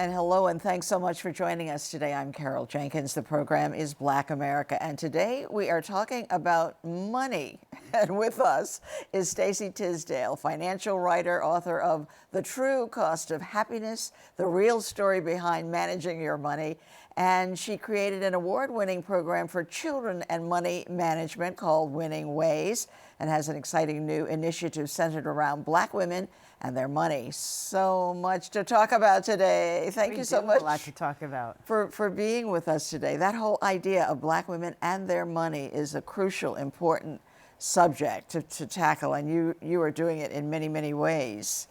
And hello, and thanks so much for joining us today. I'm Carol Jenkins. The program is Black America, and today we are talking about money. And with us is Stacey Tisdale, financial writer, author of The True Cost of Happiness, the real story behind managing your money. And she created an award-winning program for children and money management called Winning Ways, and has an exciting new initiative centered around Black women and their money. So much to talk about today. Thank you so much. A lot to talk about. For being with us today. That whole idea of Black women and their money is a crucial, important subject to tackle, and you are doing it in many, many ways.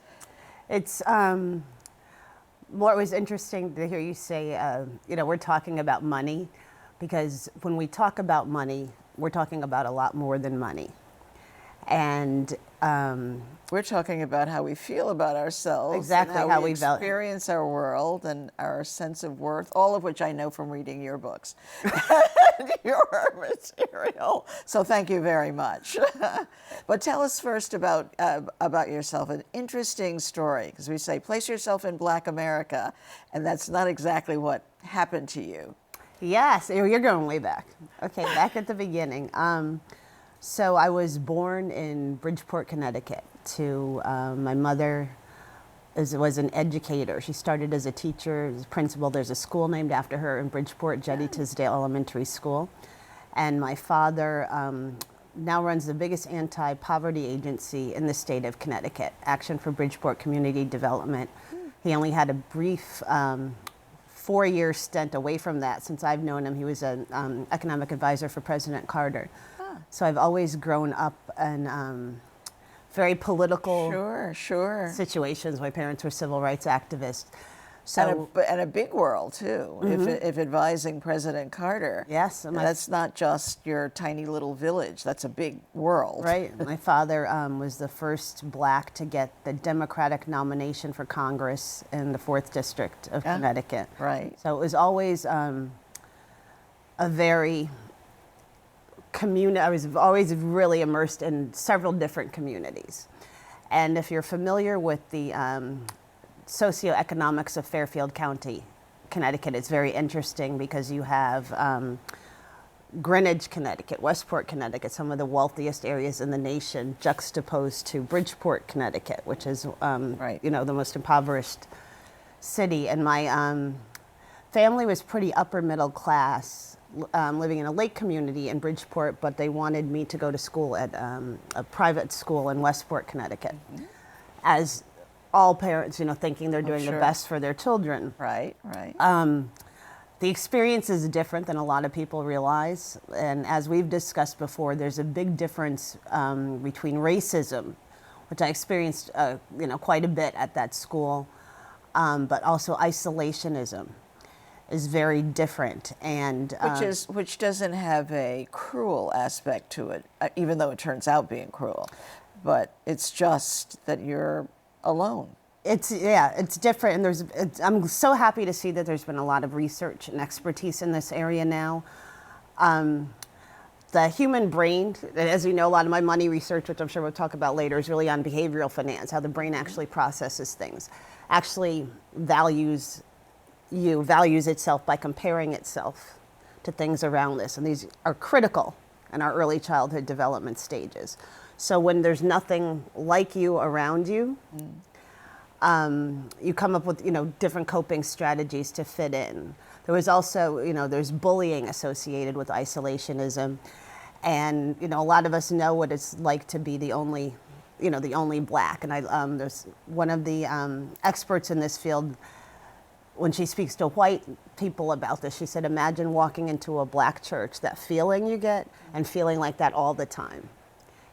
It's more, it was interesting to hear you say, we're talking about money, because when we talk about money, we're talking about a lot more than money. And we're talking about how we feel about ourselves, exactly and how we we experience our world and our sense of worth, all of which I know from reading your books and your material. So thank you very much. But tell us first about yourself. An interesting story, because we say place yourself in Black America, and that's not exactly what happened to you. Yes, you're going way back. Okay, back at the beginning. So I was born in Bridgeport, Connecticut. My mother was an educator. She started as a teacher, as a principal. There's a school named after her in Bridgeport, Stacey Tisdale Elementary School. And my father now runs the biggest anti-poverty agency in the state of Connecticut, Action for Bridgeport Community Development. He only had a brief 4-year stint away from that. Since I've known him, he was an economic advisor for President Carter. So I've always grown up in very political situations. My parents were civil rights activists. So, and a big world, too, if advising President Carter. Yes. That's not just your tiny little village. That's a big world. Right. My father was the first Black to get the Democratic nomination for Congress in the 4th District of Connecticut. Right. So it was always a very I was always really immersed in several different communities. And if you're familiar with the socioeconomics of Fairfield County, Connecticut, it's very interesting because you have Greenwich, Connecticut, Westport, Connecticut, some of the wealthiest areas in the nation, juxtaposed to Bridgeport, Connecticut, which is the most impoverished city. And my family was pretty upper middle class, living in a lake community in Bridgeport, but they wanted me to go to school at a private school in Westport, Connecticut, as all parents, thinking they're doing the best for their children. Right, right. The experience is different than a lot of people realize, and as we've discussed before, there's a big difference between racism, which I experienced, quite a bit at that school, but also isolationism is very different, and which doesn't have a cruel aspect to it, even though it turns out being cruel, but it's just that you're alone. It's different, and I'm so happy to see that there's been a lot of research and expertise in this area now. The human brain, as you know, a lot of my money research, which I'm sure we'll talk about later, is really on behavioral finance, how the brain actually processes things, actually values itself by comparing itself to things around this. And these are critical in our early childhood development stages. So when there's nothing like you around you, you come up with, different coping strategies to fit in. There was also, there's bullying associated with isolationism. And, a lot of us know what it's like to be the only Black. And there's one of the experts in this field, when she speaks to white people about this, she said, imagine walking into a Black church, that feeling you get, and feeling like that all the time,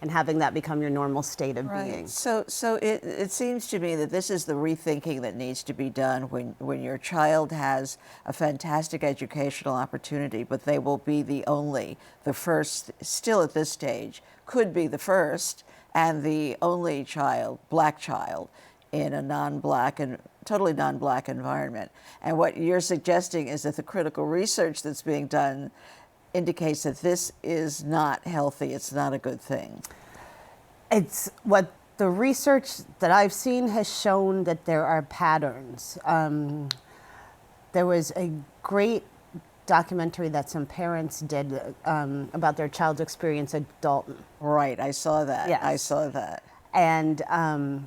and having that become your normal state of being. So it seems to me that this is the rethinking that needs to be done when your child has a fantastic educational opportunity, but they will be the first, still at this stage, could be the first and the only Black child in a non-Black and totally non-Black environment. And what you're suggesting is that the critical research that's being done indicates that this is not healthy, it's not a good thing. It's what the research that I've seen has shown, that there are patterns. there was a great documentary that some parents did about their child's experience at Dalton. Right, I saw that. Yes. I saw that. And the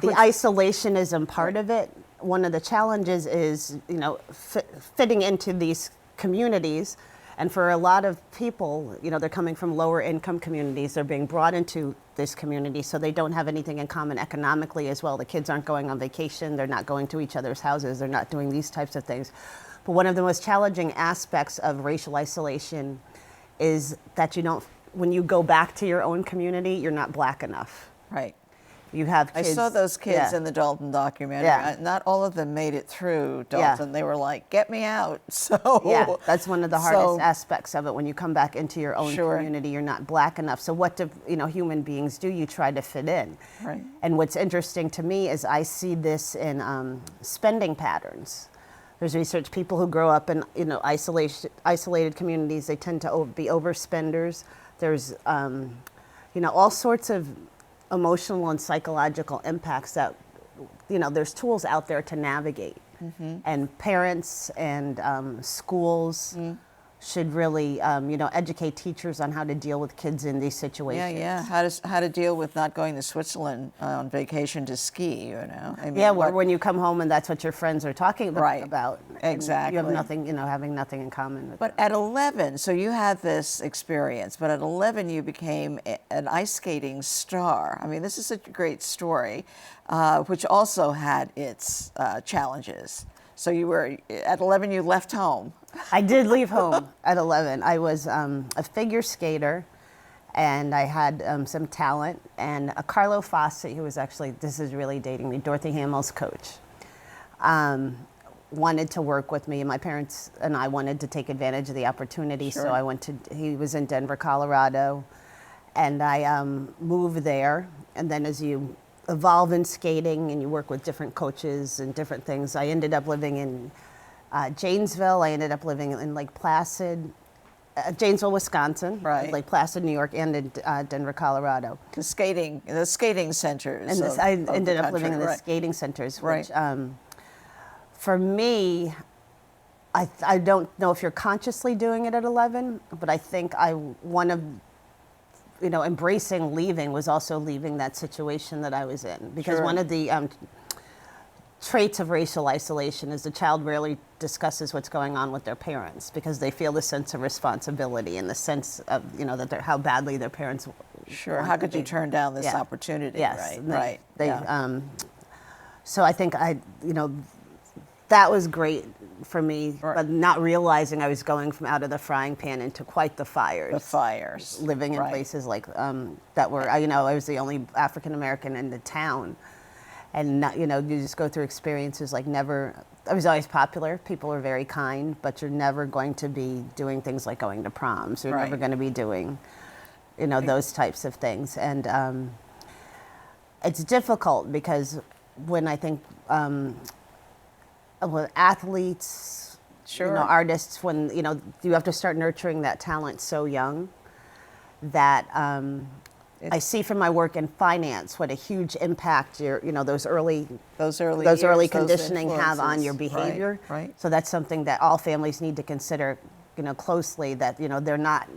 isolationism part of it, one of the challenges is, fitting into these communities. And for a lot of people, they're coming from lower income communities. They're being brought into this community, so they don't have anything in common economically as well. The kids aren't going on vacation. They're not going to each other's houses. They're not doing these types of things. But one of the most challenging aspects of racial isolation is that when you go back to your own community, you're not Black enough. Right. You have kids. I saw those kids in the Dalton documentary. Yeah. Not all of them made it through Dalton. Yeah. They were like, get me out. So yeah, that's one of the hardest aspects of it. When you come back into your own Sure. community, you're not Black enough. So what do human beings do? You try to fit in. Right. And what's interesting to me is I see this in spending patterns. There's research, people who grow up in isolated communities, they tend to be overspenders. There's all sorts of emotional and psychological impacts that, there's tools out there to navigate. Mm-hmm. And parents and schools should really, educate teachers on how to deal with kids in these situations. Yeah. How to deal with not going to Switzerland on vacation to ski, I mean, when you come home and that's what your friends are talking Right. about. Exactly. You have nothing, having nothing in common with But them. at 11, so you had this experience, but at 11 you became an ice skating star. I mean, this is such a great story, which also had its challenges. So at 11 you left home. I did leave home at 11. I was a figure skater, and I had some talent. And Carlo Fassi, who was actually, this is really dating me, Dorothy Hamill's coach, wanted to work with me. And my parents and I wanted to take advantage of the opportunity. Sure. So he was in Denver, Colorado, and I moved there. And then as you evolve in skating and you work with different coaches and different things, I ended up living in Janesville. I ended up living in Lake Placid, Janesville, Wisconsin, Right. Lake Placid, New York, and in Denver, Colorado. The skating centers. And I ended up living in the skating centers, which for me, I don't know if you're consciously doing it at 11, but I think embracing leaving was also leaving that situation that I was in. Because Sure. one of the traits of racial isolation is the child rarely discusses what's going on with their parents because they feel the sense of responsibility and the sense of, that how badly their parents. Sure. How could you turn down this opportunity? Yes. Right. So I think that was great for me, Right. but not realizing I was going from out of the frying pan into quite the fires. The fires. Living in places like that were, I was the only African American in the town. And, you just go through experiences like I was always popular. People were very kind, but you're never going to be doing things like going to proms. You're never going to be doing, those types of things. And it's difficult because when I think with athletes, Sure. Artists, when, you have to start nurturing that talent so young that I see from my work in finance what a huge impact those early conditioning have on your behavior. Right. So that's something that all families need to consider, closely, that they're not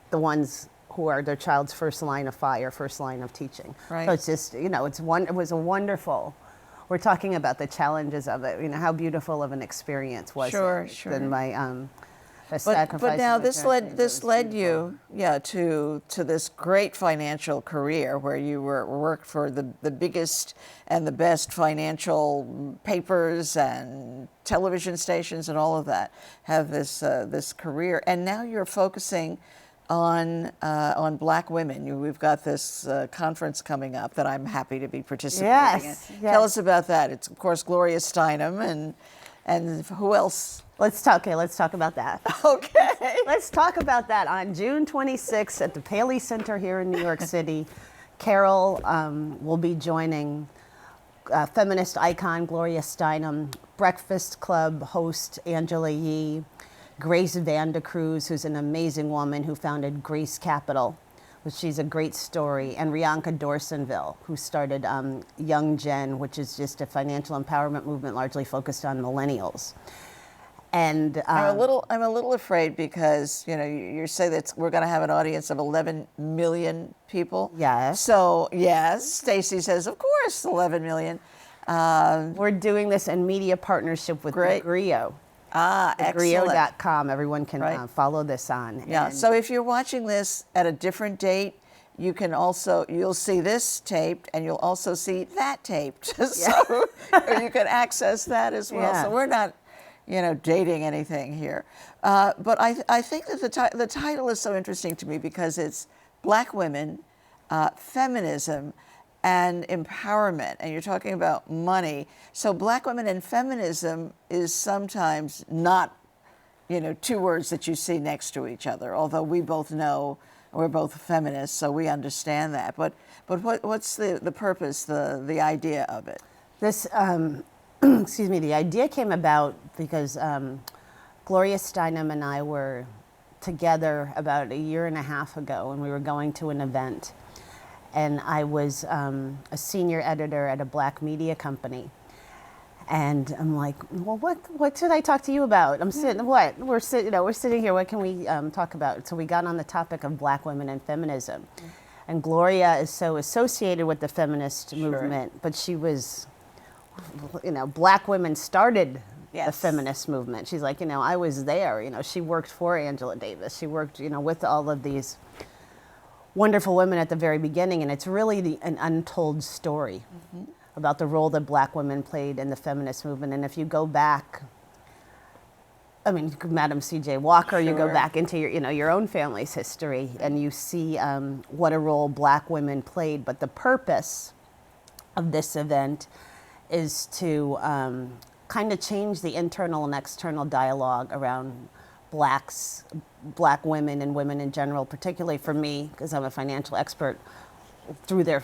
the ones who are their child's first line of fire, first line of teaching. Right. So it's just it was a wonderful. We're talking about the challenges of it. How beautiful of an experience was it? Sure. Than my But now this led you to this great financial career where you worked for the biggest and the best financial papers and television stations and all of that. Have this career, and now you're focusing on Black women. We've got this conference coming up that I'm happy to be participating in. Yes. Tell us about that. It's of course Gloria Steinem and who else? Let's talk about that. Okay. Let's talk about that. On June 26th at the Paley Center here in New York City, Carol will be joining feminist icon Gloria Steinem, Breakfast Club host Angela Yee, Grace Vanda Cruz, who's an amazing woman who founded Grace Capital, She's a great story. And Rianka Dorsonville, who started Young Gen, which is just a financial empowerment movement largely focused on millennials. And I'm a little afraid because you say that we're going to have an audience of 11 million people. Yes. So yes, Stacey says, of course, 11 million. We're doing this in media partnership with Grio. Excellent. Grio.com. Everyone can follow this on. Yeah. So if you're watching this at a different date, you'll see this taped, and you'll also see that taped. So you can access that as well. Yeah. So we're not, dating anything here. But I think that the title is so interesting to me because it's Black women, feminism, and empowerment, and you're talking about money. So Black women and feminism is sometimes not, two words that you see next to each other, although we both know we're both feminists, so we understand that. But what's the purpose, the idea of it? This, excuse me, the idea came about because Gloria Steinem and I were together about a year and a half ago, and we were going to an event. And I was a senior editor at a Black media company. And I'm like, well, what should I talk to you about? I'm sitting, what? We're sitting here, what can we talk about? So we got on the topic of Black women and feminism. And Gloria is so associated with the feminist movement, but she was, Black women started the feminist movement. She's like, I was there, she worked for Angela Davis. She worked, with all of these wonderful women at the very beginning, and it's really an untold story about the role that Black women played in the feminist movement. And if you go back, Madam C.J. Walker, you go back into your own family's history, and you see what a role Black women played. But the purpose of this event is to kind of change the internal and external dialogue around Black women and women in general, particularly for me, because I'm a financial expert, through their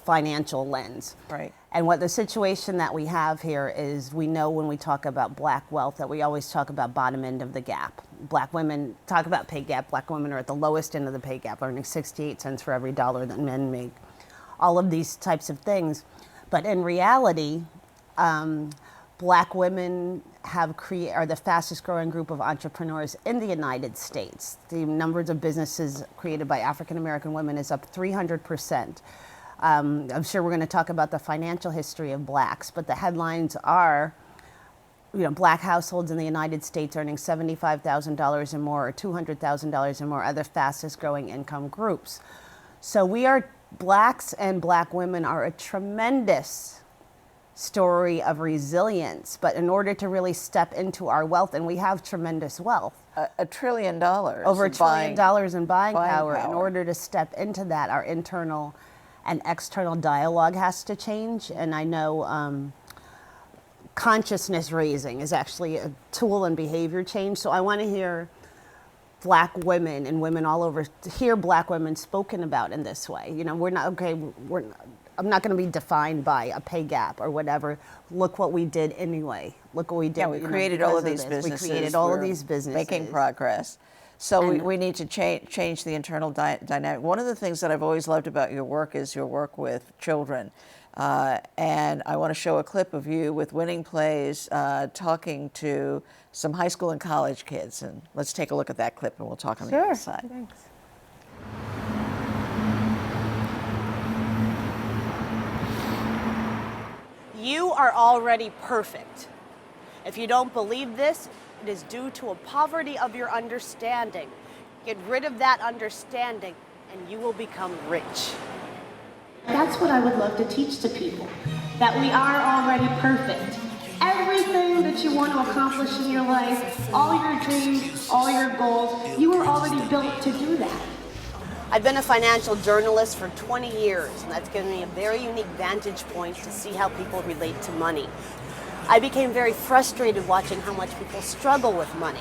financial lens. Right. And what the situation that we have here is, we know when we talk about Black wealth that we always talk about bottom end of the gap. Black women talk about pay gap. Black women are at the lowest end of the pay gap, earning 68 cents for every dollar that men make. All of these types of things. But in reality, Black women are the fastest growing group of entrepreneurs in the United States. The numbers of businesses created by African American women is up 300%. I'm sure we're going to talk about the financial history of Blacks, but the headlines are, Black households in the United States earning $75,000 or more, or $200,000 or more, are the fastest growing income groups. So Blacks and Black women are a tremendous story of resilience, but in order to really step into our wealth, and we have tremendous wealth, $1 trillion, over $1 trillion in buying power. In order to step into that, our internal and external dialogue has to change. And I know consciousness raising is actually a tool in behavior change. So I want to hear Black women and women all over, hear Black women spoken about in this way. I'm not going to be defined by a pay gap or whatever. Look what we did anyway. Look what we did. Yeah, we created all of these businesses. We created all of these businesses. Making progress. So we need to change the internal dynamic. One of the things that I've always loved about your work is your work with children. And I want to show a clip of you with Winning Plays talking to some high school and college kids. And let's take a look at that clip, and we'll talk on the other side. Thanks. You are already perfect. If you don't believe this, it is due to a poverty of your understanding. Get rid of that understanding and you will become rich. That's what I would love to teach to people, that we are already perfect. Everything that you want to accomplish in your life, all your dreams, all your goals, you are already built to do that. I've been a financial journalist for 20 years, and that's given me a very unique vantage point to see how people relate to money. I became very frustrated watching how much people struggle with money.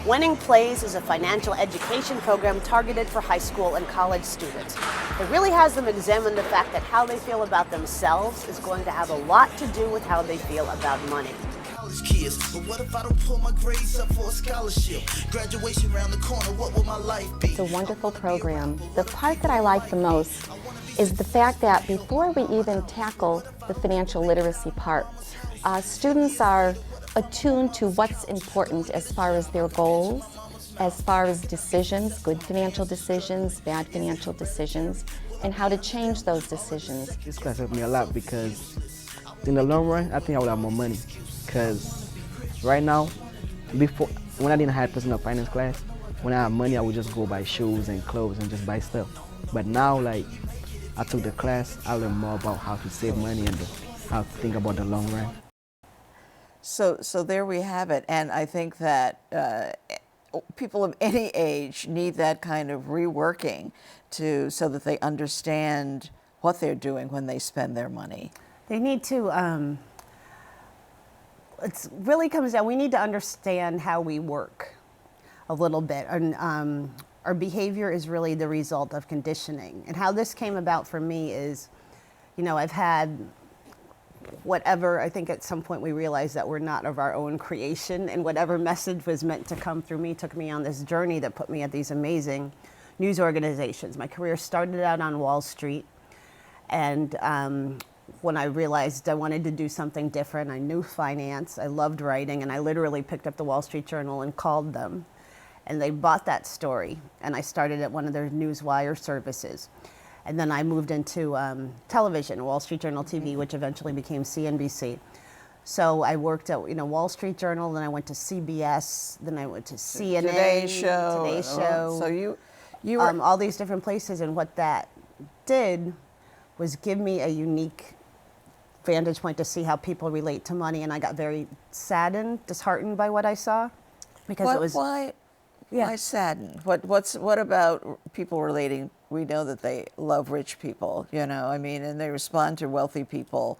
Winning Plays is a financial education program targeted for high school and college students. It really has them examine the fact that how they feel about themselves is going to have a lot to do with how they feel about money. college kids. But what if I don't pull my grades up for a scholarship? Graduation around the corner, what will my life be? It's a wonderful program. The part that I like the most is the fact that before we even tackle the financial literacy part, students are attuned to what's important as far as their goals, as far as decisions, good financial decisions, bad financial decisions, and how to change those decisions. This class helped me a lot because in the long run, I think I would have more money. Because right now, when I didn't have personal finance class, when I had money, I would just go buy shoes and clothes and just buy stuff. But now, like, I took the class, I learned more about how to save money and how to think about the long run. So there we have it, and I think that people of any age need that kind of reworking so that they understand what they're doing when they spend their money. They need to, it really comes down, we need to understand how we work a little bit. And our behavior is really the result of conditioning. And how this came about for me is, you know, I've had whatever, I think at some point we realized that we're not of our own creation, and whatever message was meant to come through me took me on this journey that put me at these amazing news organizations. My career started out on Wall Street, and when I realized I wanted to do something different, I knew finance, I loved writing, and I literally picked up the Wall Street Journal and called them, and they bought that story, and I started at one of their newswire services. And then I moved into television, Wall Street Journal TV, which eventually became CNBC. So I worked at Wall Street Journal, then I went to CBS, then I went to CNN, Today Show. So you were all these different places, and what that did was give me a unique vantage point to see how people relate to money, and I got very saddened, disheartened by what I saw, because it was why saddened? What about people relating? We know that they love rich people, you know, I mean, and they respond to wealthy people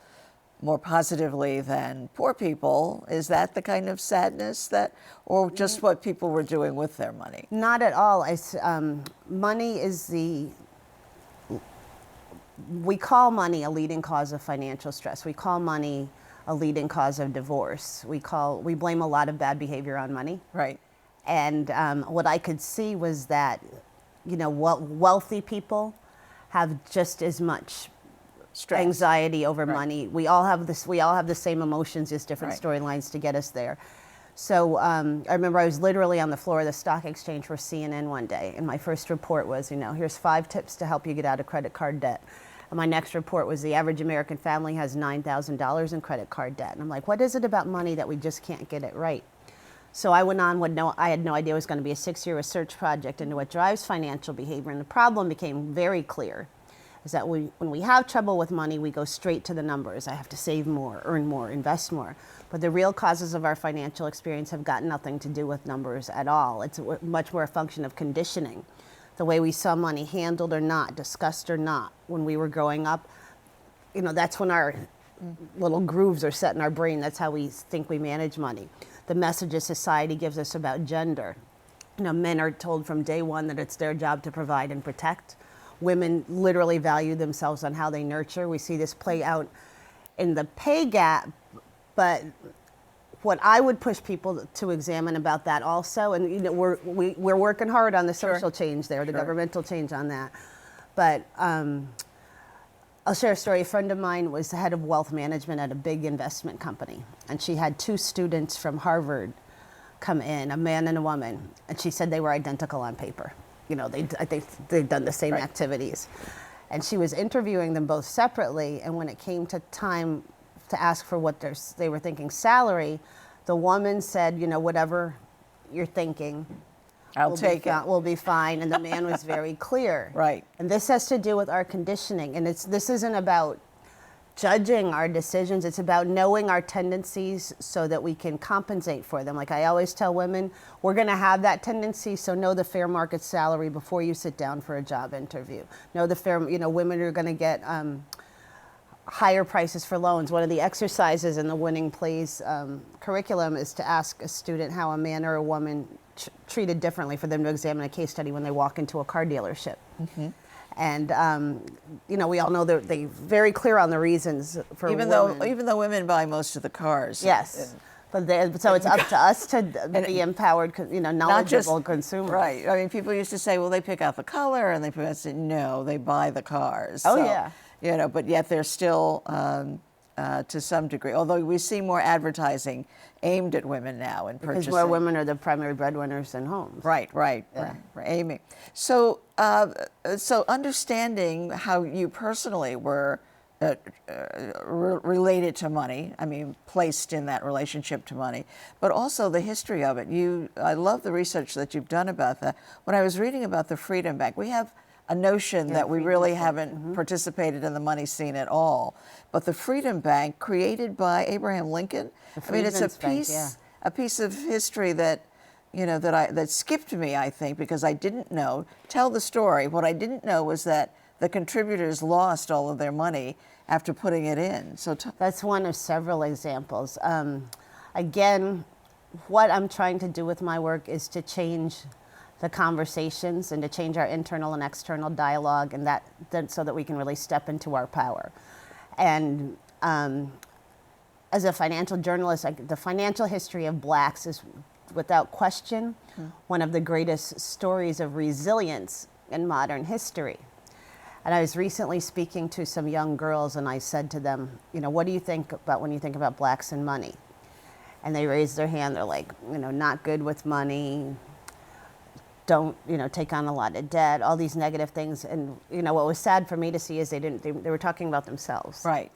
more positively than poor people. Is that the kind of sadness or just what people were doing with their money? Not at all. Money is we call money a leading cause of financial stress. We call money a leading cause of divorce. We blame a lot of bad behavior on money. Right. And what I could see was that, wealthy people have just as much Stress. Anxiety over money. We all have the same emotions, just different storylines to get us there. So I remember I was literally on the floor of the stock exchange for CNN one day, and my first report was, here's 5 tips to help you get out of credit card debt. And my next report was the average American family has $9,000 in credit card debt. And I'm like, what is it about money that we just can't get it right? So I went on I had no idea it was going to be a 6-year research project into what drives financial behavior. And the problem became very clear, is that when we have trouble with money, we go straight to the numbers. I have to save more, earn more, invest more. But the real causes of our financial experience have got nothing to do with numbers at all. It's much more a function of conditioning. The way we saw money handled or not, discussed or not when we were growing up, that's when our little grooves are set in our brain. That's how we think we manage money. The messages society gives us about gender. Men are told from day one that it's their job to provide and protect. Women literally value themselves on how they nurture. We see this play out in the pay gap, but what I would push people to examine about that also, and we're working hard on the social change there, the governmental change on that, but I'll share a story. A friend of mine was the head of wealth management at a big investment company, and she had 2 students from Harvard come in, a man and a woman, and she said they were identical on paper. I think they'd done the same activities. And she was interviewing them both separately, and when it came to time to ask for what they were thinking salary, the woman said, whatever you're thinking, we'll be fine. And the man was very clear. Right. And this has to do with our conditioning. And this isn't about judging our decisions. It's about knowing our tendencies so that we can compensate for them. Like I always tell women, we're going to have that tendency, so know the fair market salary before you sit down for a job interview. Know the fair, women are going to get higher prices for loans. One of the exercises in the Winning Plays curriculum is to ask a student how a man or a woman treated differently, for them to examine a case study when they walk into a car dealership. Mm-hmm. And we all know they're very clear on the reasons for even women. though women buy most of the cars. Yes. So it's up to us to be empowered, knowledgeable consumers. Right. I mean, people used to say, well, they pick out the color, and I said, no, they buy the cars. Oh, So, yeah. But yet they're still, to some degree, although we see more advertising aimed at women now in purchasing. Because more women are the primary breadwinners in homes. Right. Amy. So, so understanding how you personally were related to money, I mean, placed in that relationship to money, but also the history of it. I love the research that you've done about that. When I was reading about the Freedom Bank, we have a notion that we really haven't participated in the money scene at all. But the Freedom Bank, created by Abraham Lincoln, I mean, it's a piece of history that, that skipped me, I think, because I didn't know. Tell the story. What I didn't know was that the contributors lost all of their money after putting it in. So that's one of several examples. Again, what I'm trying to do with my work is to change the conversations and to change our internal and external dialogue, and that so that we can really step into our power. And as a financial journalist, the financial history of blacks is, without question, one of the greatest stories of resilience in modern history. And I was recently speaking to some young girls, and I said to them, what do you think about when you think about blacks and money? And they raised their hand. They're like, not good with money, don't, take on a lot of debt, all these negative things. And, what was sad for me to see is they were talking about themselves. Right.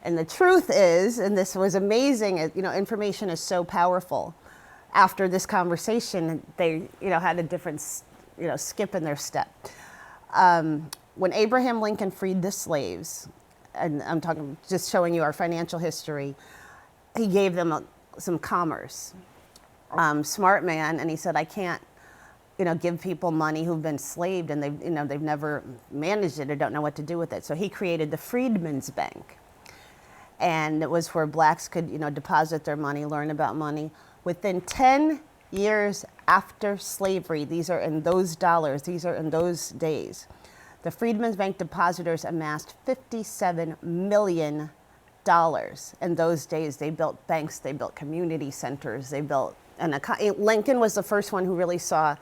And the truth is, and this was amazing, information is so powerful. After this conversation, they, had a different, skip in their step. When Abraham Lincoln freed the slaves, and I'm talking, just showing you our financial history, he gave them some commerce. Smart man, and he said, I can't, give people money who've been enslaved and they've never managed it or don't know what to do with it. So he created the Freedmen's Bank. And it was where blacks could, deposit their money, learn about money. Within 10 years after slavery, these are in those dollars, these are in those days, the Freedmen's Bank depositors amassed $57 million. In those days, they built banks, they built community centers, they built Lincoln was the first one who really saw,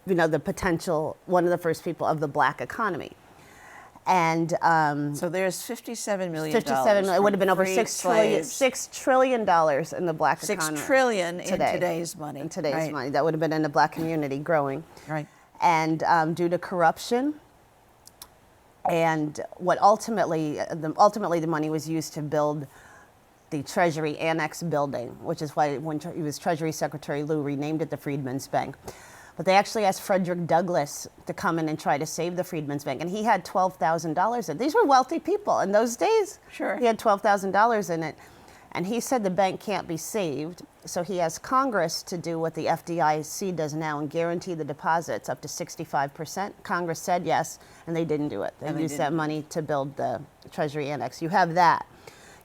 the potential, one of the first people of the black economy. And so there's $57 million. It would have been over $6 trillion in the black economy. $6 trillion in today's money. In today's money. That would have been in the black community growing. Right. And due to corruption, and what ultimately the money was used to build the Treasury Annex building, which is why when he was Treasury Secretary, Lou renamed it the Freedmen's Bank. But they actually asked Frederick Douglass to come in and try to save the Freedmen's Bank, and he had $12,000 in it. These were wealthy people in those days. Sure. He had $12,000 in it, and he said the bank can't be saved, so he asked Congress to do what the FDIC does now and guarantee the deposits up to 65%. Congress said yes, and they didn't do it. They used that money to build the Treasury Annex. You have that.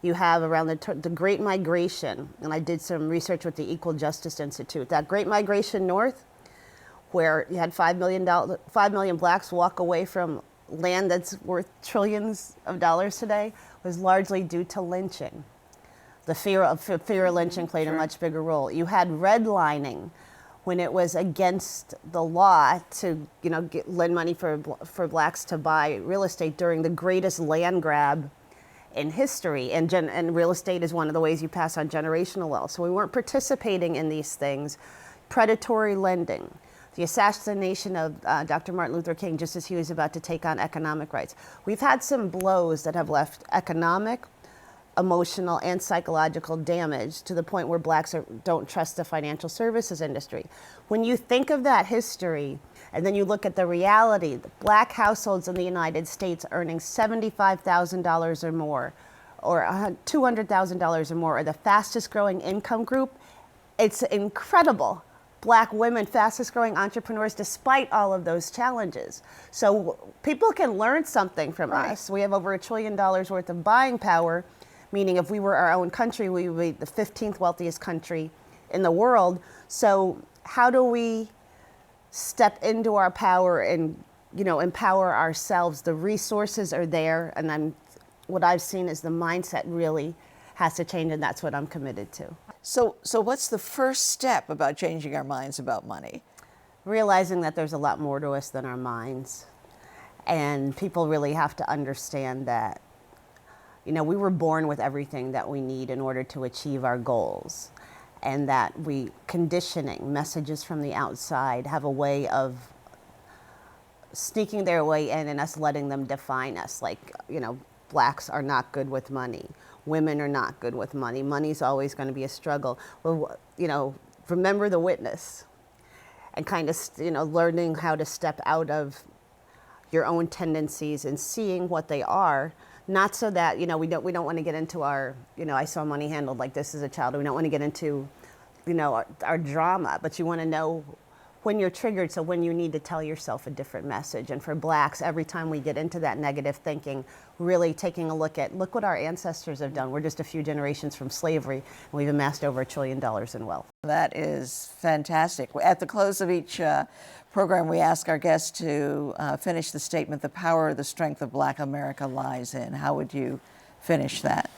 You have around the Great Migration, and I did some research with the Equal Justice Institute. That Great Migration North, where you had 5 million blacks walk away from land that's worth trillions of dollars today, was largely due to lynching. The fear of lynching played a much bigger role. You had redlining, when it was against the law to lend money for blacks to buy real estate during the greatest land grab in history. And real estate is one of the ways you pass on generational wealth. So we weren't participating in these things. Predatory lending. The assassination of Dr. Martin Luther King just as he was about to take on economic rights. We've had some blows that have left economic, emotional, and psychological damage to the point where blacks don't trust the financial services industry. When you think of that history, and then you look at the reality, the black households in the United States earning $75,000 or more, or $200,000 or more, are the fastest growing income group. It's incredible. Black women, fastest growing entrepreneurs, despite all of those challenges. So people can learn something from us. We have over $1 trillion worth of buying power, meaning if we were our own country, we would be the 15th wealthiest country in the world. So how do we step into our power and empower ourselves? The resources are there, and what I've seen is the mindset really has to change, and that's what I'm committed to. So what's the first step about changing our minds about money? Realizing that there's a lot more to us than our minds. And people really have to understand that, you know, we were born with everything that we need in order to achieve our goals. And that conditioning, messages from the outside have a way of sneaking their way in and us letting them define us. Like, you know, blacks are not good with money. Women are not good with money. Money's always going to be a struggle. Well, you know, remember the witness and kind of, you know, learning how to step out of your own tendencies and seeing what they are. Not so that, you know, we don't want to get into our, you know, I saw money handled like this as a child. We don't want to get into, you know, our drama, but you want to know when you're triggered, so when you need to tell yourself a different message. And for blacks, every time we get into that negative thinking, really taking a look what our ancestors have done. We're just a few generations from slavery, and we've amassed over $1 trillion in wealth. That is fantastic. At the close of each program, we ask our guests to finish the statement, "The power or the strength of Black America lies in." How would you finish that?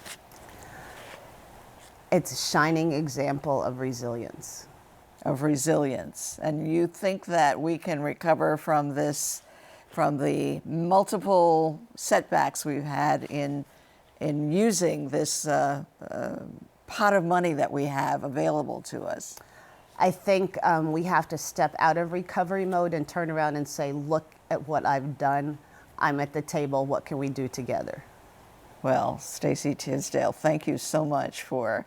It's a shining example of resilience. Of resilience. And you think that we can recover from this, from the multiple setbacks we've had in using this pot of money that we have available to us? I think we have to step out of recovery mode and turn around and say, look at what I've done. I'm at the table. What can we do together? Well, Stacey Tisdale, thank you so much for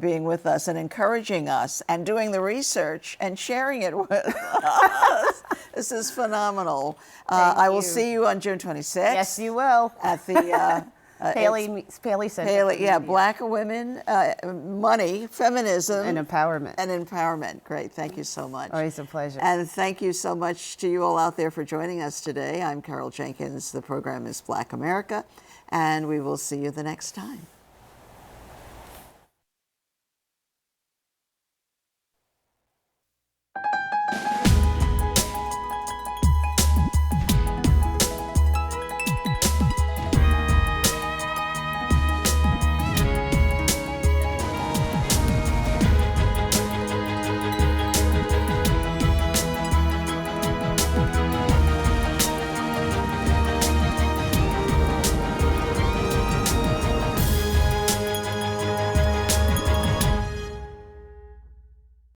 being with us and encouraging us and doing the research and sharing it with us. This is phenomenal. I will see you on June 26th. Yes, you will. At the Paley Center. Paley, yeah, Black women, money, feminism. And empowerment. And empowerment. Great. Thank you so much. Always a pleasure. And thank you so much to you all out there for joining us today. I'm Carol Jenkins. The program is Black America, and we will see you the next time.